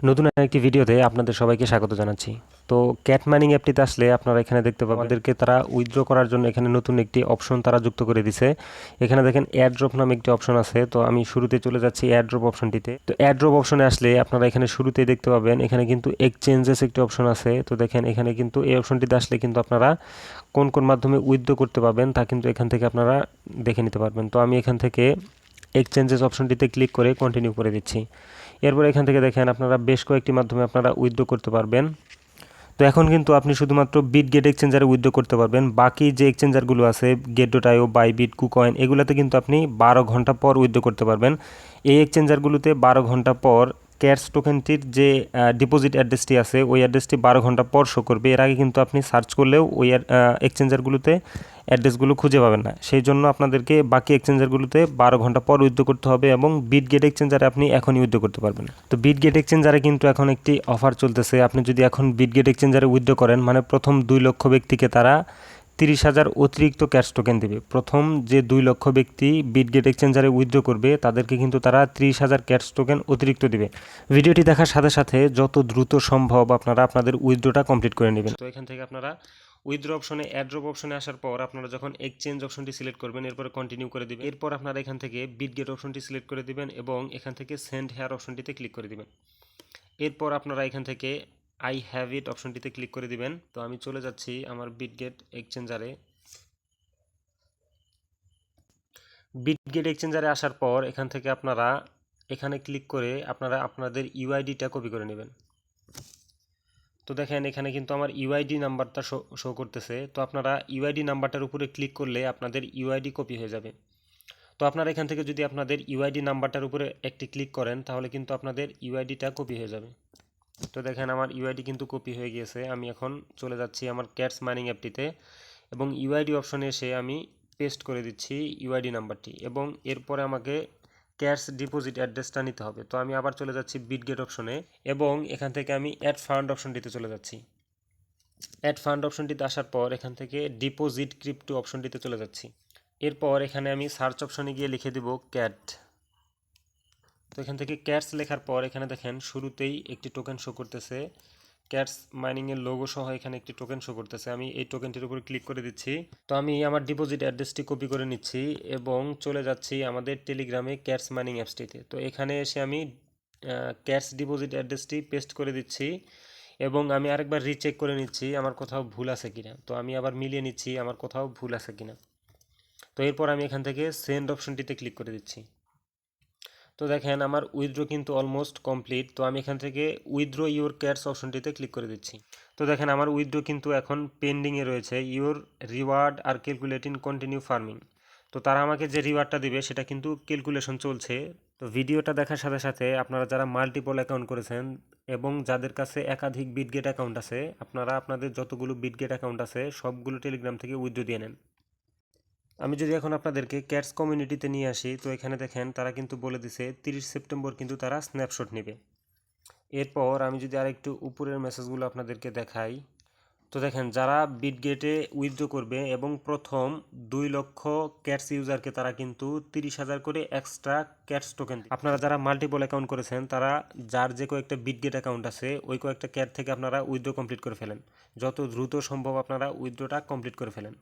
নতুন আরেকটি ভিডিওতে আপনাদের সবাইকে স্বাগত জানাচ্ছি। তো ক্যাট মাইনিং অ্যাপটিতে আসলে আপনারা এখানে দেখতে পাবেন আমাদেরকে তারা উইথড্র করার জন্য এখানে নতুন একটি অপশন তারা যুক্ত করে দিছে। এখানে দেখেন এয়ারড্রপ নামে একটি অপশন আছে। তো আমি শুরুতে চলে যাচ্ছি এয়ারড্রপ অপশনটিতে। তো এয়ারড্রপ অপশনে আসলে আপনারা এখানে শুরুতেই দেখতে পাবেন এখানে কিন্তু এক্সচেঞ্জেস একটি অপশন আছে। তো দেখেন এখানে কিন্তু এই অপশনটিতে আসলে কিন্তু আপনারা কোন কোন মাধ্যমে উইথড্র করতে পারবেন তা কিন্তু এখান থেকে আপনারা দেখে নিতে পারবেন। তো আমি এখান থেকে এক্সচেঞ্জেস অপশনটিতে ক্লিক করে কন্টিনিউ করে দিচ্ছি। এরপর এখান থেকে দেখেন আপনারা বেশ কয়েকটি মাধ্যমে আপনারা উইথড্র করতে পারবেন। তো এখন কিন্তু আপনি শুধুমাত্র বিটগেট এক্সচেঞ্জারে উইথড্র করতে পারবেন। বাকি যে এক্সচেঞ্জারগুলো আছে গেট.io, বাইবিট, কুকয়েন এগুলোতে কিন্তু আপনি 12 ঘন্টা পর উইথড্র করতে পারবেন। এই এক্সচেঞ্জারগুলোতে 12 ঘন্টা পর ক্যাটস টোকেনটির যে ডিপোজিট অ্যাড্রেসটি আছে ওই অ্যাড্রেসটি 12 ঘন্টা পর শো করবে। এর আগে কিন্তু আপনি সার্চ করলেও ওই এক্সচেঞ্জারগুলোতে অ্যাড্রেসগুলো খুঁজে পাবেন না। সেই জন্য আপনাদেরকে বাকি এক্সচেঞ্জারগুলোতে 12 ঘন্টা পর উইথড্র করতে হবে এবং বিটগেট এক্সচেঞ্জারে আপনি এখনই উইথড্র করতে পারবেন। তো বিটগেট এক্সচেঞ্জারে কিন্তু এখন একটি অফার চলতেছে। আপনি যদি এখন বিটগেট এক্সচেঞ্জারে উইথড্র করেন মানে প্রথম 2 লক্ষ ব্যক্তিকে তারা 30,000 অতিরিক্ত ক্যাশ টোকেন দেবে। প্রথম যে 2 লক্ষ ব্যক্তি বিটগেট এক্সচেঞ্জারে উইথড্র করবে তাদেরকে কিন্তু তারা 30,000 ক্যাশ টোকেন অতিরিক্ত দিবে। ভিডিওটি দেখার সাথে সাথে যত দ্রুত সম্ভব আপনারা আপনাদের উইথড্রটা কমপ্লিট করে নেবেন। তো এখান থেকে আপনারা উইথড্র অপশনে এয়ারড্রপ অপশনে আসার পর আপনারা যখন এক্সচেঞ্জ অপশনটি সিলেক্ট করবেন এরপরে কন্টিনিউ করে দিবেন। এরপর আপনারা এখান থেকে বিটগেট অপশনটি সিলেক্ট করে দিবেন এবং এখান থেকে সেন্ড হেয়ার অপশনটিতে ক্লিক করে দিবেন। এরপর আপনারা এখান থেকে আই হ্যাভ ইট অপশনটিতে ক্লিক করে দিবেন। তো আমি চলে যাচ্ছি আমার বিটগেট এক্সচেঞ্জারে। বিটগেট এক্সচেঞ্জারে আসার পর এখান থেকে আপনারা এখানে ক্লিক করে আপনারা আপনাদের ইউআইডিটা কপি করে নেবেন। তো দেখেন এখানে কিন্তু আমার ইউআইডি নাম্বারটা শো করতেছে। তো আপনারা ইউআইডি নাম্বারটার উপরে ক্লিক করলে আপনাদের ইউআইডি কপি হয়ে যাবে। তো আপনারা এখান থেকে যদি আপনাদের ইউআইডি নাম্বারটার উপরে একটি ক্লিক করেন তাহলে কিন্তু আপনাদের ইউআইডিটা কপি হয়ে যাবে। তো দেখেন আমার ইউআইডি কিন্তু কপি হয়ে গিয়েছে। আমি এখন চলে যাচ্ছি আমার ক্যাটস মাইনিং অ্যাপটিতে এবং ইউআইডি অপশনে এসে আমি পেস্ট করে দিচ্ছি ইউআইডি নাম্বারটি এবং এরপরে আমাকে ক্যাশ ডিপোজিট অ্যাড্রেসটা নিতে হবে। তো আমি আবার চলে যাচ্ছি বিটগেট অপশনে এবং এখান থেকে আমি অ্যাড ফান্ড অপশনটিতে চলে যাচ্ছি। অ্যাড ফান্ড অপশনটিতে আসার পর এখান থেকে ডিপোজিট ক্রিপ্টো অপশনটিতে চলে যাচ্ছি। এরপর এখানে আমি সার্চ অপশনে গিয়ে লিখে দেব ক্যাট। তো এখান থেকে ক্যাটস লেখার পর এখানে দেখেন শুরুতেই একটি টোকেন শো করতেছে। ক্যাটস মাইনিংয়ের লোগো সহ এখানে একটি টোকেন শো করতেছে। আমি এই টোকেনটির উপর ক্লিক করে দিচ্ছি। তো আমি আমার ডিপোজিট অ্যাড্রেসটি কপি করে নিচ্ছি এবং চলে যাচ্ছি আমাদের টেলিগ্রামে ক্যাটস মাইনিং অ্যাপসটিতে। তো এখানে এসে আমি ক্যাটস ডিপোজিট অ্যাড্রেসটি পেস্ট করে দিচ্ছি এবং আমি আরেকবার রিচেক করে নিচ্ছি আমার কোথাও ভুল আছে কিনা। তো আমি আবার মিলিয়ে নিচ্ছি আমার কোথাও ভুল আছে কিনা। তো এরপর আমি এখান থেকে সেন্ড অপশনটিতে ক্লিক করে দিচ্ছি। তো দেখেন আমার উইথড্র কিন্তু অলমোস্ট কমপ্লিট। তো আমি এখান থেকে উইথড্র ইউর ক্যাটস অপশনটিতে ক্লিক করে দিচ্ছি। তো দেখেন আমার উইথড্র কিন্তু এখন পেন্ডিংয়ে রয়েছে। Your reward R calculating continue farming. তো তারা আমাকে যে রিওয়ার্ডটা দিবে সেটা কিন্তু ক্যালকুলেশন চলছে। তো ভিডিওটা দেখার সাথে সাথে আপনারা যারা মাল্টিপল অ্যাকাউন্ট করেছেন এবং যাদের কাছে একাধিক বিটগেট অ্যাকাউন্ট আছে আপনারা আপনাদের যতগুলো বিটগেট অ্যাকাউন্ট আছে সবগুলো টেলিগ্রাম থেকে উইথড্র দিয়ে নেন। আমি যদি এখন আপনাদেরকে ক্যাটস কমিউনিটিতে নিয়ে আসি তো এখানে দেখেন তারা কিন্তু বলে দিছে 30 সেপ্টেম্বর কিন্তু তারা স্ন্যাপশট নেবে। এরপর আমি যদি আরেকটু উপরের মেসেজগুলো আপনাদেরকে দেখাই তো দেখেন যারা বিটগেটে উইথড্র করবে এবং প্রথম 2 লক্ষ ক্যাটস ইউজারকে তারা কিন্তু 30,000 করে এক্সট্রা ক্যাটস টোকেন। আপনারা যারা মাল্টিপল অ্যাকাউন্ট করেছেন তারা যার যে কয়েকটা বিটগেট অ্যাকাউন্ট আছে ওই কয়েকটা ক্যাট থেকে আপনারা উইথড্র কমপ্লিট করে ফেলেন। যত দ্রুত সম্ভব আপনারা উইথড্রটা কমপ্লিট করে ফেলেন।